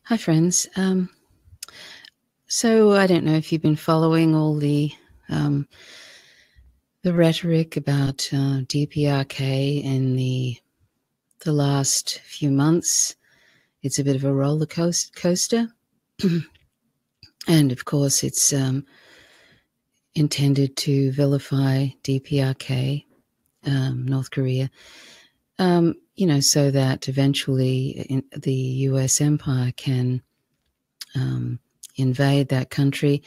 Hi, friends. So I don't know if you've been following all the rhetoric about DPRK in the last few months. It's a bit of a roller coaster, and of course, it's intended to vilify DPRK, North Korea. So that eventually the U.S. empire can invade that country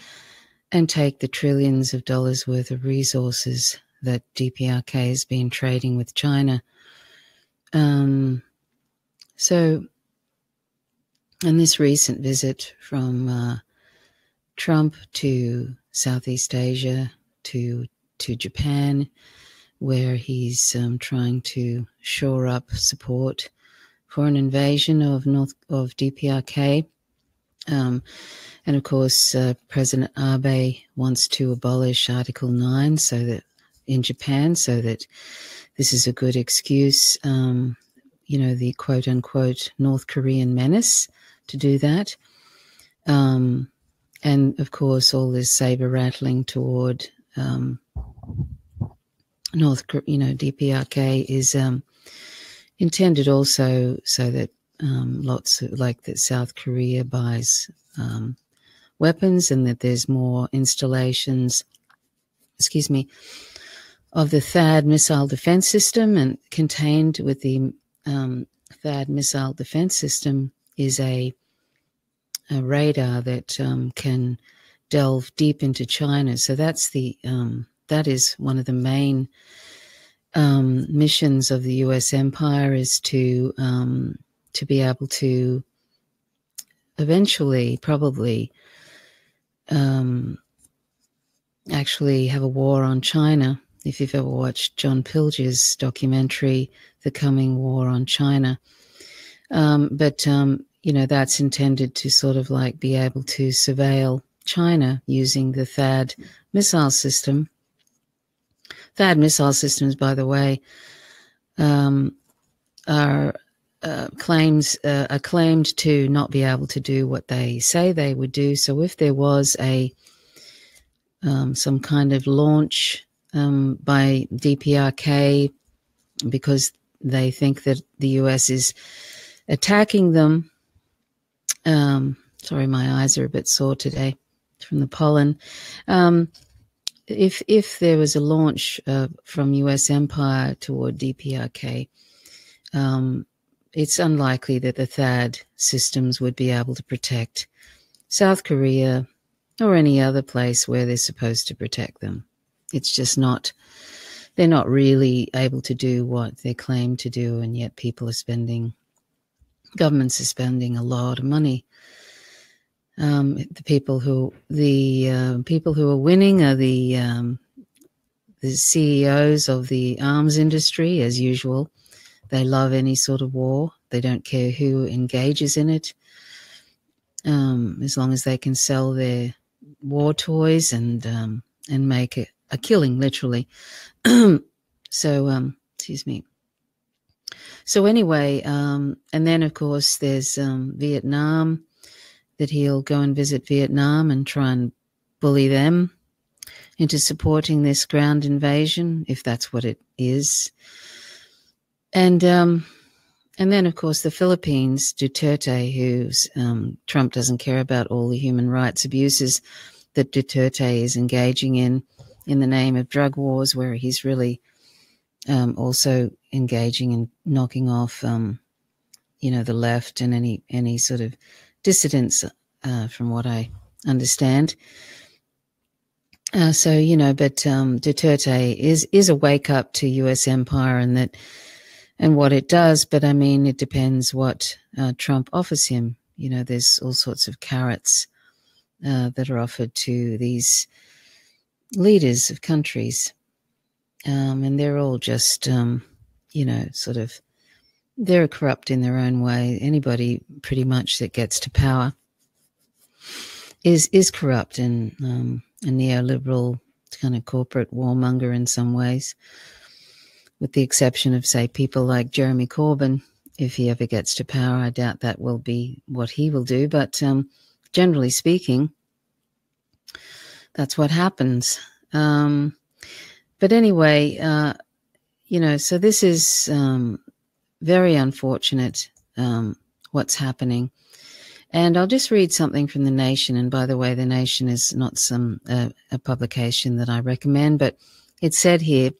and take the trillions of dollars worth of resources that DPRK has been trading with China. So, in this recent visit from Trump to Southeast Asia, to Japan, where he's trying to shore up support for an invasion of DPRK. And of course, President Abe wants to abolish Article 9 so that in Japan, so that this is a good excuse, the quote unquote North Korean menace to do that. And of course, all this saber rattling toward DPRK is intended also so that that South Korea buys weapons, and that there's more installations, of the THAAD missile defense system. And contained with the THAAD missile defense system is a radar that can delve deep into China. So that is one of the main missions of the U.S. empire, is to be able to eventually probably actually have a war on China. If you've ever watched John Pilger's documentary, The Coming War on China. That's intended to sort of like be able to surveil China using the THAAD missile system. THAAD missile systems, by the way, are claimed to not be able to do what they say they would do. So if there was some kind of launch by DPRK, because they think that the US is attacking them. Sorry, my eyes are a bit sore today from the pollen. If there was a launch from US empire toward DPRK, it's unlikely that the THAAD systems would be able to protect South Korea or any other place where they're supposed to protect them. It's just not, they're not really able to do what they claim to do, and yet governments are spending a lot of money. The people who are winning are the CEOs of the arms industry, as usual. They love any sort of war. They don't care who engages in it, as long as they can sell their war toys and make a killing, literally. Excuse me. So anyway, and then of course there's Vietnam, that he'll go and visit Vietnam and try and bully them into supporting this ground invasion, if that's what it is. And then, of course, the Philippines, Duterte, who's Trump doesn't care about all the human rights abuses that Duterte is engaging in the name of drug wars, where he's really also engaging in knocking off, the left and any sort of dissidents, from what I understand. But Duterte is a wake up to U.S. empire and what it does. But I mean, it depends what Trump offers him. There's all sorts of carrots that are offered to these leaders of countries, and they're all just, they're corrupt in their own way. Anybody pretty much that gets to power is corrupt and a neoliberal kind of corporate warmonger in some ways, with the exception of, say, people like Jeremy Corbyn. if he ever gets to power. I doubt that will be what he will do, but generally speaking, that's what happens. But anyway, so this is very unfortunate, what's happening. And I'll just read something from The Nation. And by the way, The Nation is not a publication that I recommend, but it said here,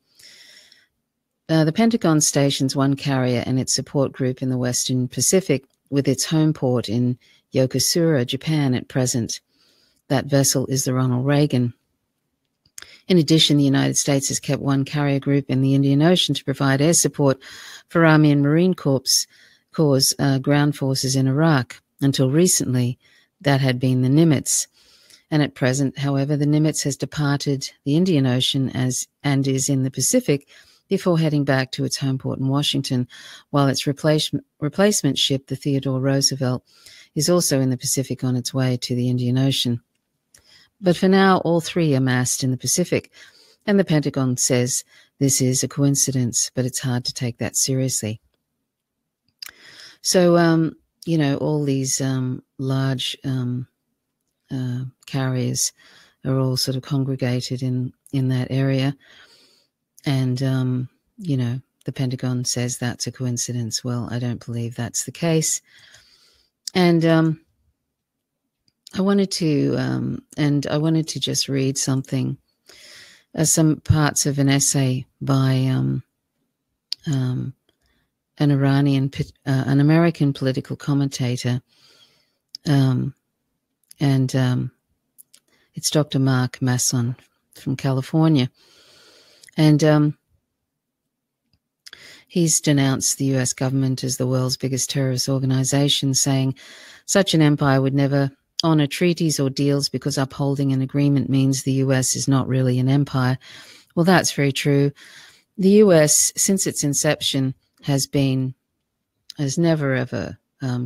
the Pentagon stations one carrier and its support group in the Western Pacific with its home port in Yokosuka, Japan at present. That vessel is the Ronald Reagan. In addition, the United States has kept one carrier group in the Indian Ocean to provide air support for Army and Marine Corps' ground forces in Iraq. Until recently, that had been the Nimitz. And at present, however, the Nimitz has departed the Indian Ocean and is in the Pacific before heading back to its home port in Washington, while its replacement ship, the Theodore Roosevelt, is also in the Pacific on its way to the Indian Ocean. But for now, all three are massed in the Pacific, and the Pentagon says this is a coincidence, but it's hard to take that seriously. So, all these large carriers are all sort of congregated in that area. And, the Pentagon says that's a coincidence. Well, I don't believe that's the case. And I wanted to just read something, some parts of an essay by an American political commentator, and it's Dr. Mark Masson from California, and he's denounced the U.S. government as the world's biggest terrorist organization, saying such an empire would never honor treaties or deals because upholding an agreement means the U.S. is not really an empire. Well, that's very true. The U.S., since its inception, has never ever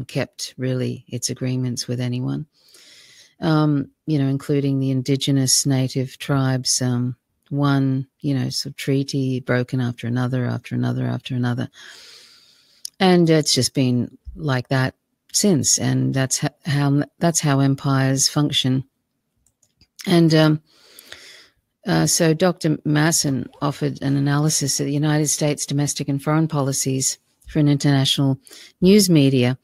kept really its agreements with anyone, including the indigenous native tribes. One, sort of treaty broken after another, and it's just been like that since. And that's how empires function. And so Dr. Masson offered an analysis of the United States domestic and foreign policies for an international news media.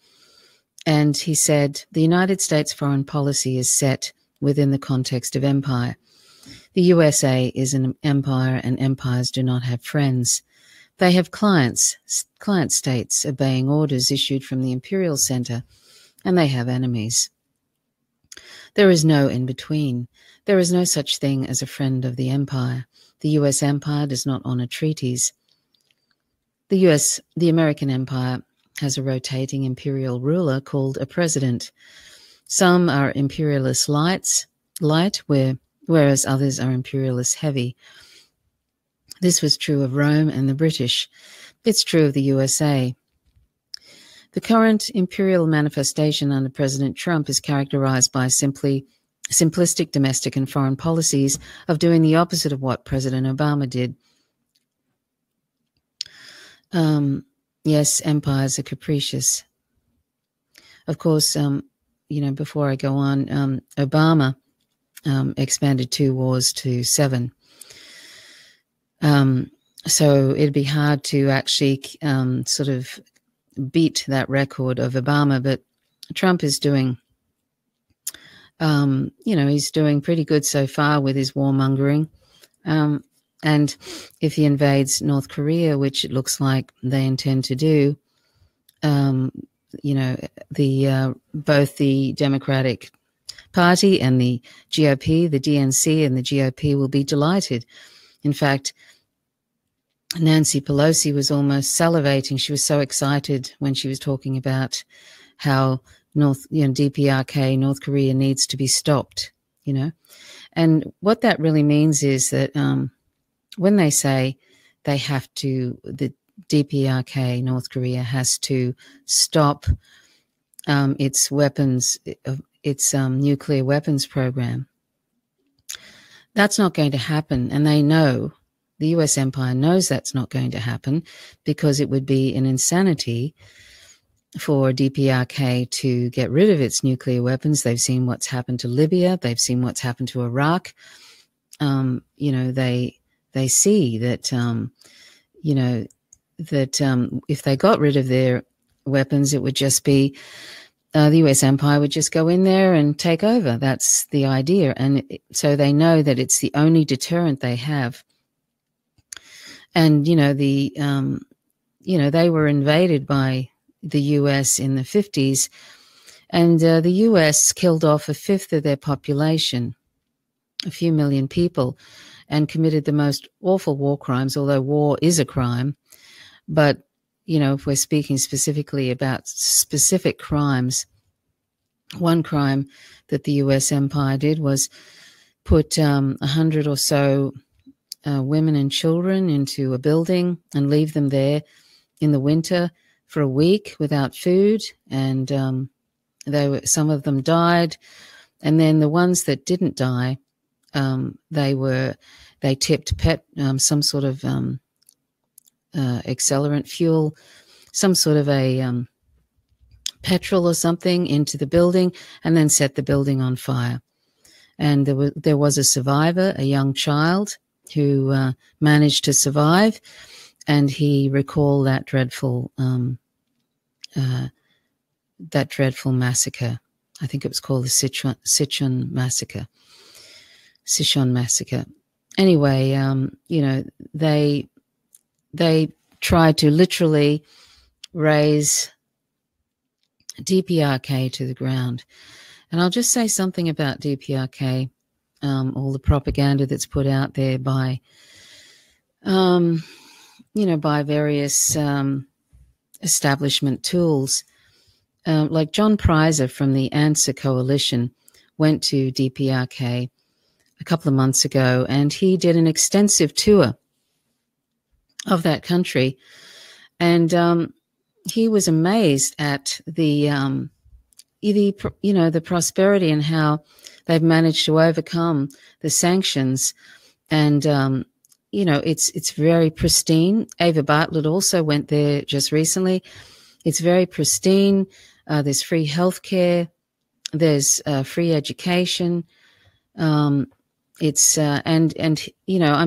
And he said, the United States foreign policy is set within the context of empire. The USA is an empire, and empires do not have friends. They have client states obeying orders issued from the imperial center, and they have enemies. There is no in between. There is no such thing as a friend of the empire. The U.S. empire does not honor treaties. The American empire has a rotating imperial ruler called a president. Some are imperialist light, whereas others are imperialist heavy. This was true of Rome and the British. It's true of the USA. The current imperial manifestation under President Trump is characterized by simplistic domestic and foreign policies of doing the opposite of what President Obama did. Yes, empires are capricious. Of course, before I go on, Obama expanded 2 wars to 7. So it'd be hard to actually sort of beat that record of Obama, but Trump is doing, he's doing pretty good so far with his warmongering. And if he invades North Korea, which it looks like they intend to do, both the Democratic Party and the GOP, the DNC and the GOP will be delighted. In fact, Nancy Pelosi was almost salivating. She was so excited when she was talking about how DPRK, North Korea, needs to be stopped, And what that really means is that when they say they have to, the DPRK, North Korea, has to stop its weapons, its nuclear weapons program, that's not going to happen. And they know, the US empire knows that's not going to happen, because it would be an insanity for DPRK to get rid of its nuclear weapons. They've seen what's happened to Libya. They've seen what's happened to Iraq. They see that, if they got rid of their weapons, it would just be the US empire would just go in there and take over. That's the idea. And so they know that it's the only deterrent they have. And, they were invaded by the US in the 50s, and the US killed off a fifth of their population, a few million people, and committed the most awful war crimes, although war is a crime. But, if we're speaking specifically about specific crimes, one crime that the US empire did was put 100 or so women and children into a building and leave them there in the winter for a week without food. And some of them died. And then the ones that didn't die, they tipped some sort of accelerant fuel, some sort of a petrol or something into the building, and then set the building on fire. And there was a survivor, a young child, who managed to survive, and he recalled that dreadful massacre. I think it was called the Sichuan massacre. Sichuan massacre. Anyway, they tried to literally raze DPRK to the ground. And I'll just say something about DPRK, all the propaganda that's put out there by, by various establishment tools. Like John Prizer from the Answer Coalition went to DPRK a couple of months ago, and he did an extensive tour of that country. And he was amazed at the prosperity and how they've managed to overcome the sanctions. And, it's very pristine. Ava Bartlett also went there just recently. It's very pristine. There's free healthcare. There's free education. I'm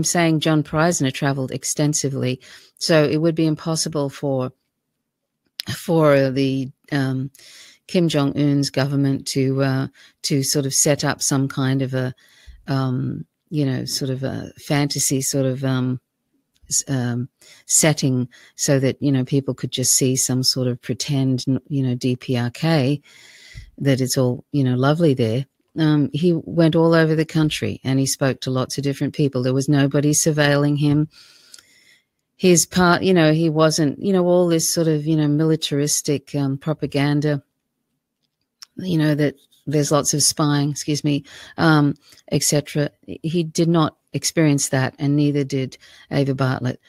saying John Prizer traveled extensively, so it would be impossible for the Kim Jong-un's government to sort of set up some kind of a sort of a fantasy sort of setting so that people could just see some sort of pretend DPRK, that it's all lovely there. He went all over the country and he spoke to lots of different people. There was nobody surveilling him. His part, he wasn't, all this sort of, militaristic propaganda, that there's lots of spying, etc. He did not experience that, and neither did Ava Bartlett.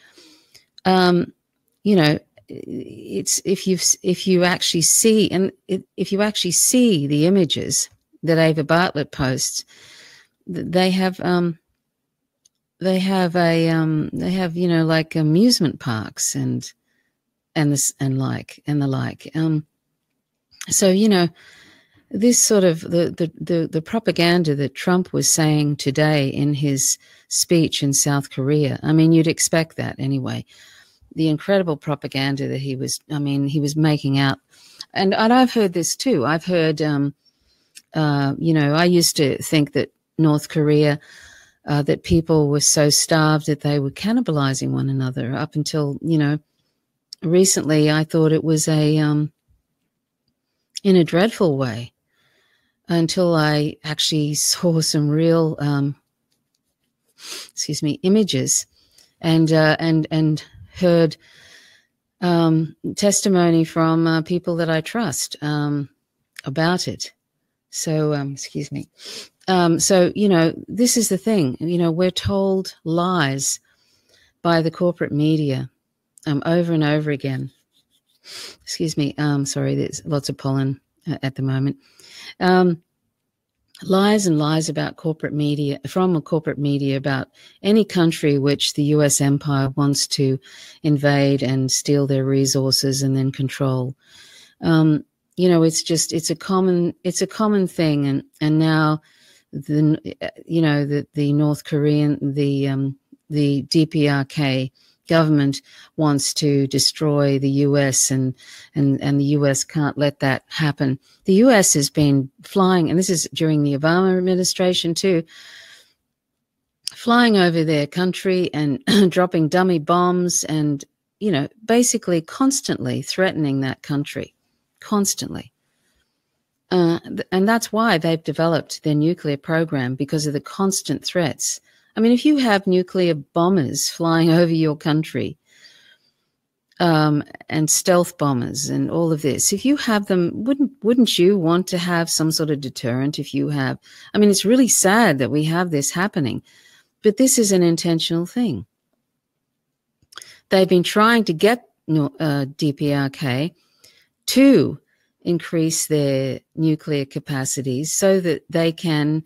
It's if you actually see the images that Ava Bartlett posts, they have like amusement parks and the like. So this sort of the propaganda that Trump was saying today in his speech in South Korea. I mean, you'd expect that anyway. The incredible propaganda that he was making out, and I've heard this too. I've heard. I used to think that North Korea, that people were so starved that they were cannibalizing one another. Up until, recently, I thought it was in a dreadful way, until I actually saw some real, images and heard testimony from people that I trust about it. So, this is the thing, we're told lies by the corporate media over and over again. Sorry, there's lots of pollen at the moment. Lies and lies about corporate media, from corporate media, about any country which the US empire wants to invade and steal their resources and then control. It's a common thing, and now the North Korean, the DPRK government wants to destroy the US, and the US can't let that happen. The US has been flying, and this is during the Obama administration too, flying over their country and dropping dummy bombs and, basically constantly threatening that country, constantly. And that's why they've developed their nuclear program, because of the constant threats. I mean, if you have nuclear bombers flying over your country, and stealth bombers and all of this, if you have them, wouldn't you want to have some sort of deterrent? If you have, I mean, it's really sad that we have this happening, but this is an intentional thing. They've been trying to get DPRK to increase their nuclear capacities so that they can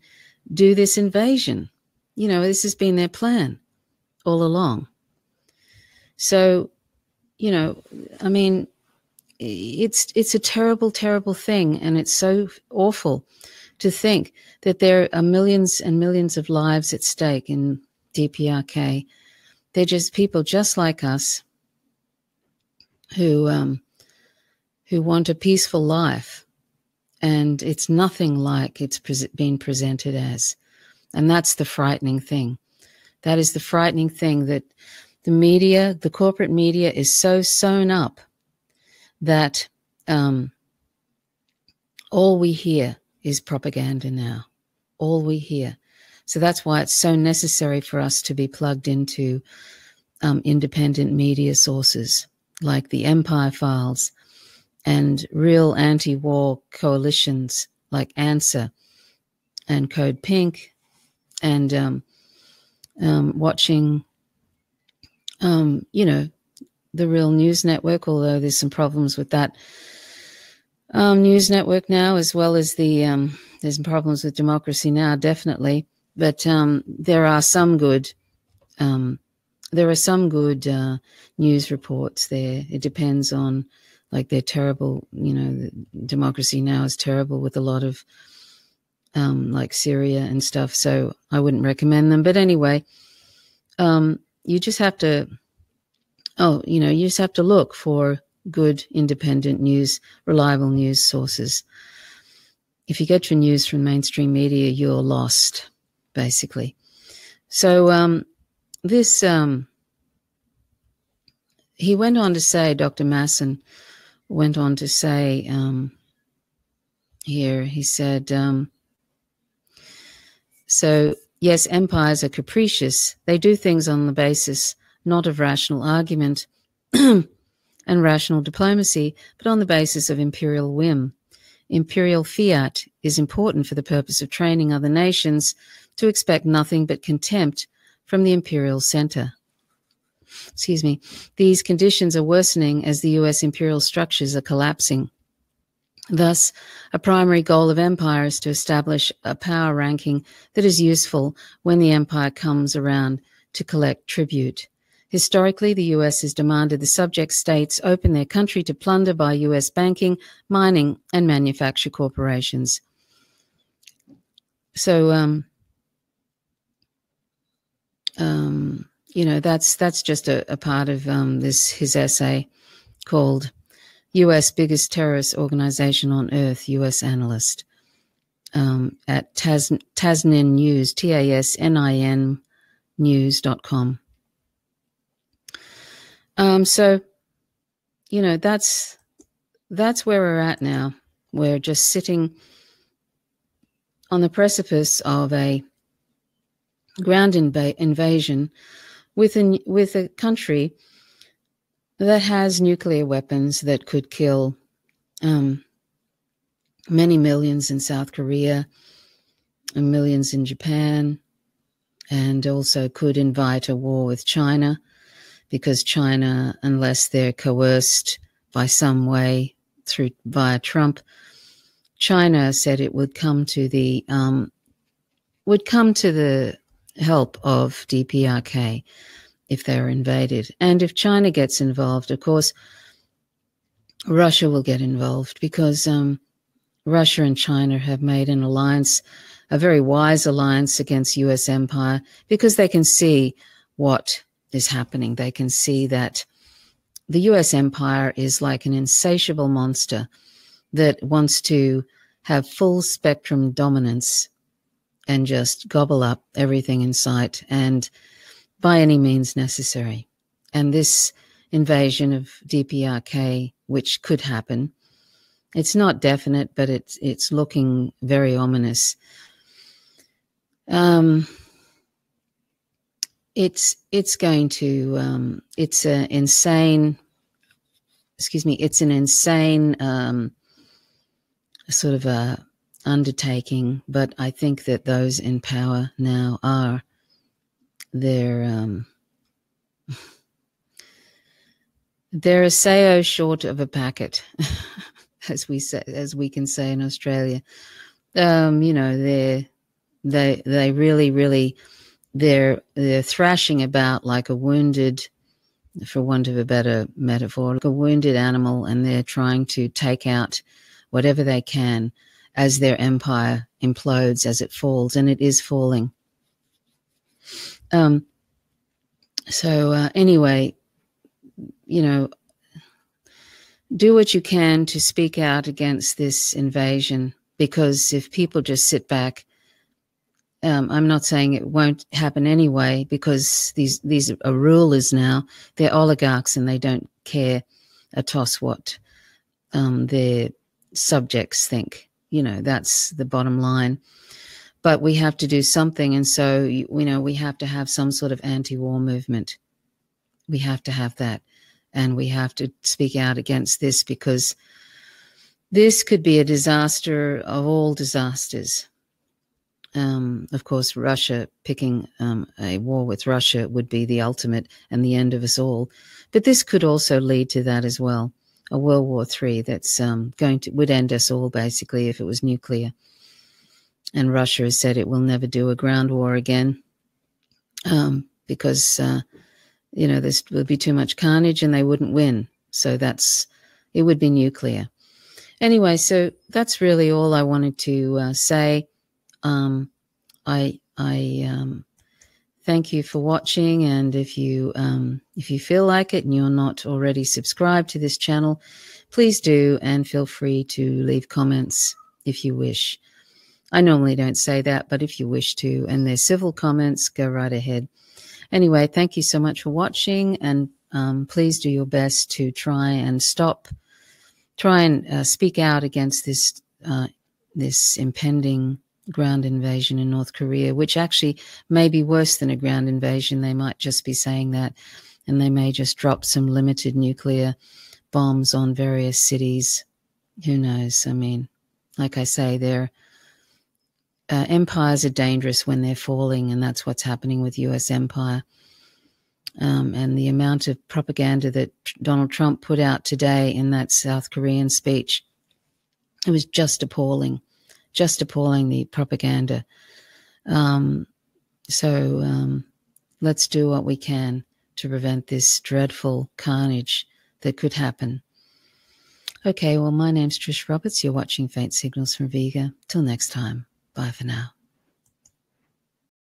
do this invasion. This has been their plan all along. So, I mean, it's a terrible, terrible thing, and it's so awful to think that there are millions and millions of lives at stake in DPRK. They're just people just like us who want a peaceful life, and it's nothing like it's been presented as. And that's the frightening thing. That is the frightening thing, that the media, the corporate media, is so sewn up that all we hear is propaganda now. All we hear. So that's why it's so necessary for us to be plugged into independent media sources like the Empire Files and real anti-war coalitions like ANSWER and Code Pink, and watching, the Real News Network, although there's some problems with that news network now, as well as there's problems with Democracy Now!, definitely. But there are some good news reports there. It depends on, like, they're terrible. Democracy Now! Is terrible with a lot of like Syria and stuff. So I wouldn't recommend them. But anyway, you just have to, look for good, independent news, reliable news sources. If you get your news from mainstream media, you're lost, basically. So he went on to say, Dr. Masson went on to say here, he said, so, yes, empires are capricious. They do things on the basis not of rational argument and rational diplomacy, but on the basis of imperial whim. Imperial fiat is important for the purpose of training other nations to expect nothing but contempt from the imperial center. Excuse me. These conditions are worsening as the US imperial structures are collapsing. Thus, a primary goal of empire is to establish a power ranking that is useful when the empire comes around to collect tribute. Historically, the US has demanded the subject states open their country to plunder by US banking, mining, and manufacture corporations. So, that's just a part of his essay called U.S. Biggest Terrorist Organization on Earth, U.S. Analyst, at Tasnin News, TASNIN news.com. So, that's where we're at now. We're just sitting on the precipice of a ground invasion with a country that has nuclear weapons that could kill many millions in South Korea and millions in Japan, and also could invite a war with China, because China, unless they're coerced by some way via Trump, China said it would come to the help of DPRK if they were invaded. And if China gets involved, of course, Russia will get involved because Russia and China have made an alliance, a very wise alliance against U.S. empire, because they can see what is happening. They can see that the U.S. empire is like an insatiable monster that wants to have full spectrum dominance and just gobble up everything in sight, and by any means necessary. And this invasion of DPRK, which could happen, it's not definite, but it's looking very ominous. It's going to it's an insane sort of a undertaking, but I think that those in power now they're a sayo short of a packet, as we can say in Australia. They really they're thrashing about like a wounded, for want of a better metaphor, like a wounded animal, and they're trying to take out whatever they can as their empire implodes, as it falls, and it is falling. Anyway, do what you can to speak out against this invasion, because if people just sit back, I'm not saying it won't happen anyway, because these are rulers now. They're oligarchs and they don't care a toss what their subjects think. That's the bottom line. But we have to do something, and so we have to have some sort of anti-war movement. We have to have that, and we have to speak out against this, because this could be a disaster of all disasters. Of course, Russia, picking a war with Russia would be the ultimate and the end of us all. But this could also lead to that as well, a World War III that's would end us all, basically, if it was nuclear. And Russia has said it will never do a ground war again, because there would be too much carnage and they wouldn't win. So it would be nuclear. Anyway, so that's really all I wanted to say. I thank you for watching, and if you feel like it and you're not already subscribed to this channel, please do, and feel free to leave comments if you wish. I normally don't say that, but if you wish to, and they're civil comments, go right ahead. Anyway, thank you so much for watching, and please do your best to try and speak out against this impending ground invasion in North Korea, which actually may be worse than a ground invasion. They might just be saying that, and they may just drop some limited nuclear bombs on various cities. Who knows? I mean, like I say, their empires are dangerous when they're falling, and that's what's happening with U.S. empire. And the amount of propaganda that Donald Trump put out today in that South Korean speech, it was just appalling. Just appalling, the propaganda. Let's do what we can to prevent this dreadful carnage that could happen. Okay, well, my name's Trish Roberts. You're watching Faint Signals from Vega. Till next time, bye for now.